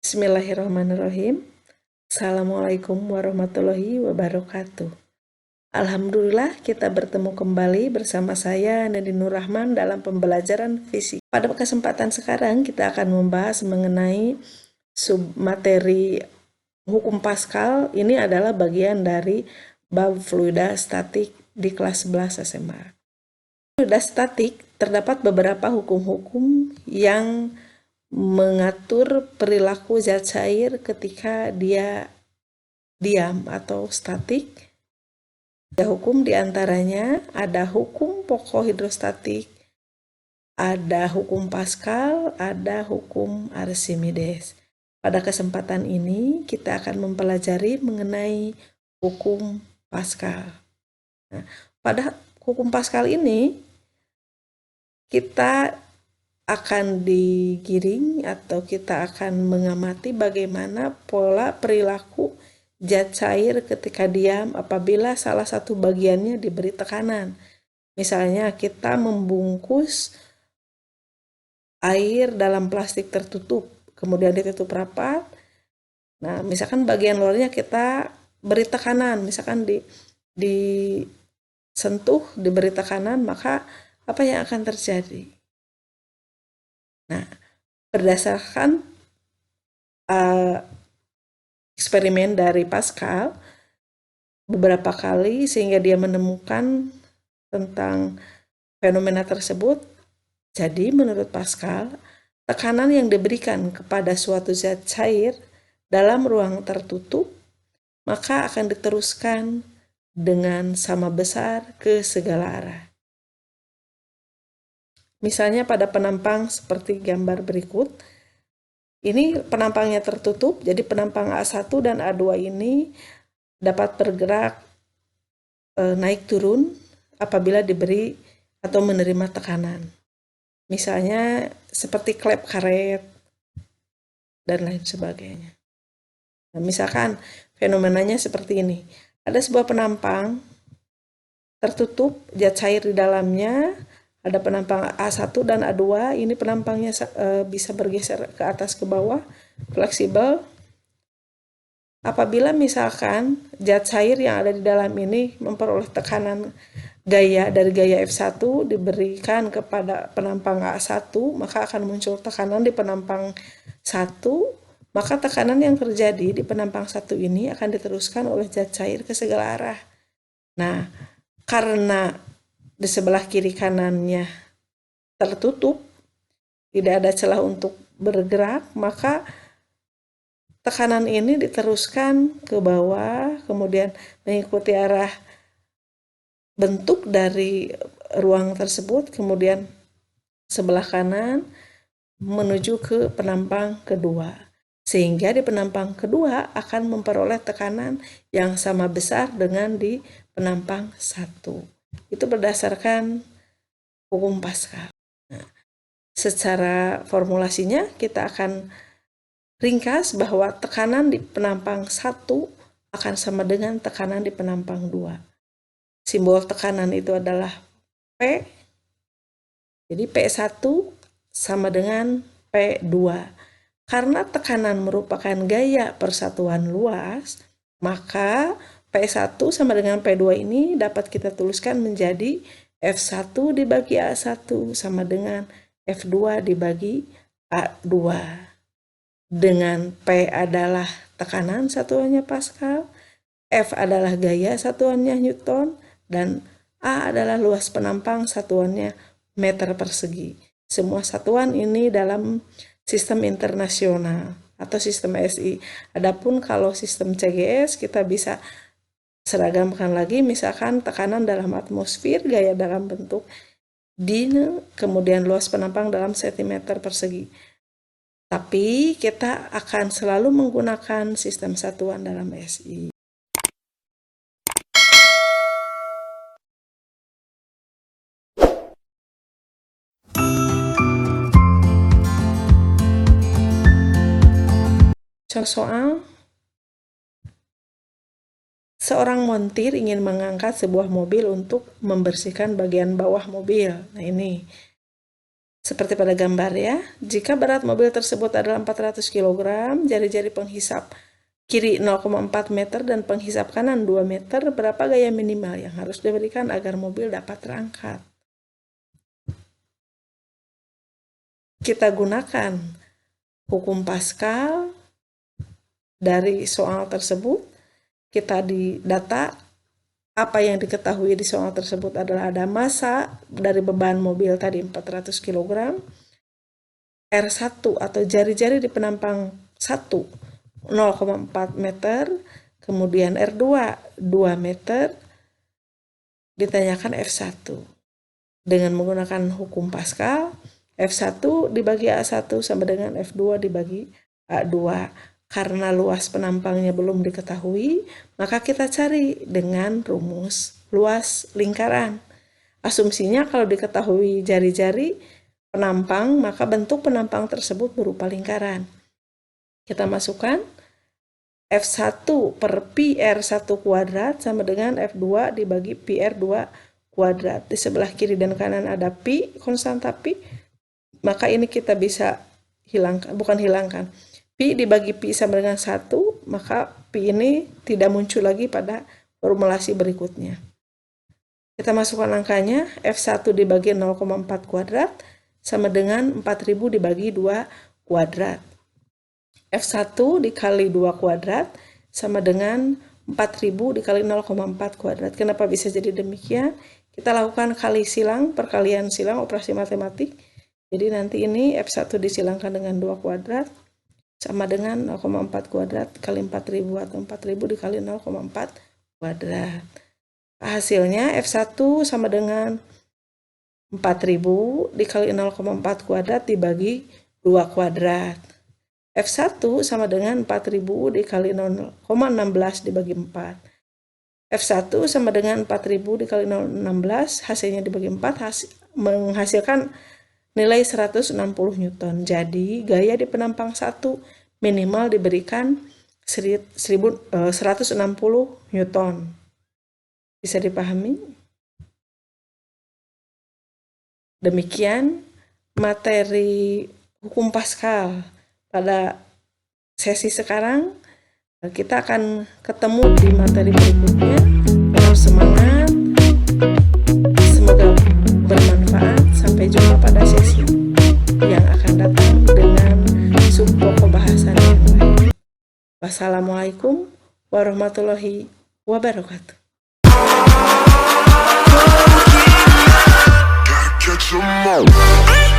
Bismillahirrahmanirrahim. Assalamualaikum warahmatullahi wabarakatuh. Alhamdulillah kita bertemu kembali bersama saya Nadine Nur Rahman dalam pembelajaran fisika. Pada kesempatan sekarang kita akan membahas mengenai submateri hukum Pascal. Ini adalah bagian dari bab fluida statik di kelas 11 SMA. Fluida statik terdapat beberapa hukum-hukum yang mengatur perilaku zat cair ketika dia diam atau statik. Ada hukum diantaranya, ada hukum pokok hidrostatik, ada hukum Pascal, ada hukum Archimedes. Pada kesempatan ini kita akan mempelajari mengenai hukum Pascal. Nah, pada hukum Pascal ini kita akan digiring atau kita akan mengamati bagaimana pola perilaku zat cair ketika diam apabila salah satu bagiannya diberi tekanan. Misalnya kita membungkus air dalam plastik tertutup, kemudian ditutup rapat. Nah, misalkan bagian luarnya kita beri tekanan, misalkan disentuh, diberi tekanan, maka apa yang akan terjadi? Nah, berdasarkan eksperimen dari Pascal beberapa kali sehingga dia menemukan tentang fenomena tersebut. Jadi menurut Pascal, tekanan yang diberikan kepada suatu zat cair dalam ruang tertutup maka akan diteruskan dengan sama besar ke segala arah. Misalnya pada penampang seperti gambar berikut, ini penampangnya tertutup, jadi penampang A1 dan A2 ini dapat bergerak naik turun apabila diberi atau menerima tekanan. Misalnya seperti klep karet dan lain sebagainya. Nah, misalkan fenomenanya seperti ini. Ada sebuah penampang tertutup, zat cair di dalamnya, ada penampang A1 dan A2, ini penampangnya bisa bergeser ke atas ke bawah, fleksibel. Apabila misalkan zat cair yang ada di dalam ini memperoleh tekanan gaya dari gaya F1 diberikan kepada penampang A1, maka akan muncul tekanan di penampang 1, maka tekanan yang terjadi di penampang 1 ini akan diteruskan oleh zat cair ke segala arah. Nah, karena di sebelah kiri kanannya tertutup, tidak ada celah untuk bergerak, maka tekanan ini diteruskan ke bawah, kemudian mengikuti arah bentuk dari ruang tersebut, kemudian sebelah kanan menuju ke penampang kedua. Sehingga di penampang kedua akan memperoleh tekanan yang sama besar dengan di penampang 1. Itu berdasarkan hukum Pascal. Nah, secara formulasinya kita akan ringkas bahwa tekanan di penampang 1 akan sama dengan tekanan di penampang 2. Simbol tekanan itu adalah P. Jadi P1 sama dengan P2. Karena tekanan merupakan gaya persatuan luas, maka P1 sama dengan P2 ini dapat kita tuliskan menjadi F1 dibagi A1 sama dengan F2 dibagi A2. Dengan P adalah tekanan satuannya Pascal, F adalah gaya satuannya Newton, dan A adalah luas penampang satuannya meter persegi. Semua satuan ini dalam sistem internasional atau sistem SI. Adapun kalau sistem CGS kita bisa seragamkan lagi, misalkan tekanan dalam atmosfer, gaya dalam bentuk din, kemudian luas penampang dalam sentimeter persegi. Tapi kita akan selalu menggunakan sistem satuan dalam SI. Contoh soal, seorang montir ingin mengangkat sebuah mobil untuk membersihkan bagian bawah mobil. Nah ini, Seperti pada gambar ya, jika berat mobil tersebut adalah 400 kg, jari-jari penghisap kiri 0,4 meter dan penghisap kanan 2 meter, berapa gaya minimal yang harus diberikan agar mobil dapat terangkat? Kita gunakan hukum Pascal dari soal tersebut. Kita di data apa yang diketahui di soal tersebut adalah ada massa dari beban mobil tadi 400 kg, R1 atau jari-jari di penampang 1 0,4 meter, kemudian R2 2 meter, ditanyakan F1. Dengan menggunakan hukum Pascal, F1 dibagi A1 sama dengan F2 dibagi A2. Karena luas penampangnya belum diketahui, maka kita cari dengan rumus luas lingkaran. Asumsinya kalau diketahui jari-jari penampang, maka bentuk penampang tersebut berupa lingkaran. Kita masukkan F1 per Pi R1 kuadrat sama dengan F2 dibagi Pi R2 kuadrat. Di sebelah kiri dan kanan ada Pi, konstanta Pi, maka ini kita bisa hilangkan, bukan hilangkan. Pi dibagi Pi sama dengan 1, maka Pi ini tidak muncul lagi pada formulasi berikutnya. Kita masukkan angkanya, F1 dibagi 0,4 kuadrat sama dengan 4000 dibagi 2 kuadrat. F1 dikali 2 kuadrat sama dengan 4000 dikali 0,4 kuadrat. Kenapa bisa jadi demikian? Kita lakukan kali silang, perkalian silang, operasi matematik. Jadi nanti ini F1 disilangkan dengan 2 kuadrat sama dengan 0,4 kuadrat kali 4000 atau 4000 dikali 0,4 kuadrat. Hasilnya F1 sama dengan 4000 dikali 0,4 kuadrat dibagi 2 kuadrat. F1 sama dengan 4000 dikali 0,16 dibagi 4. F1 sama dengan 4000 dikali 0,16, hasilnya dibagi 4 menghasilkan nilai 160 Newton. Jadi gaya di penampang 1 minimal diberikan 160 Newton. Bisa dipahami? Demikian materi hukum Pascal pada sesi sekarang. Kita akan ketemu di materi berikutnya. Tetap semangat. Semoga bermanfaat. Sampai jumpa pada sesi yang akan datang dengan subpokok bahasan yang lain. Wassalamualaikum warahmatullahi wabarakatuh. Catch 'em all.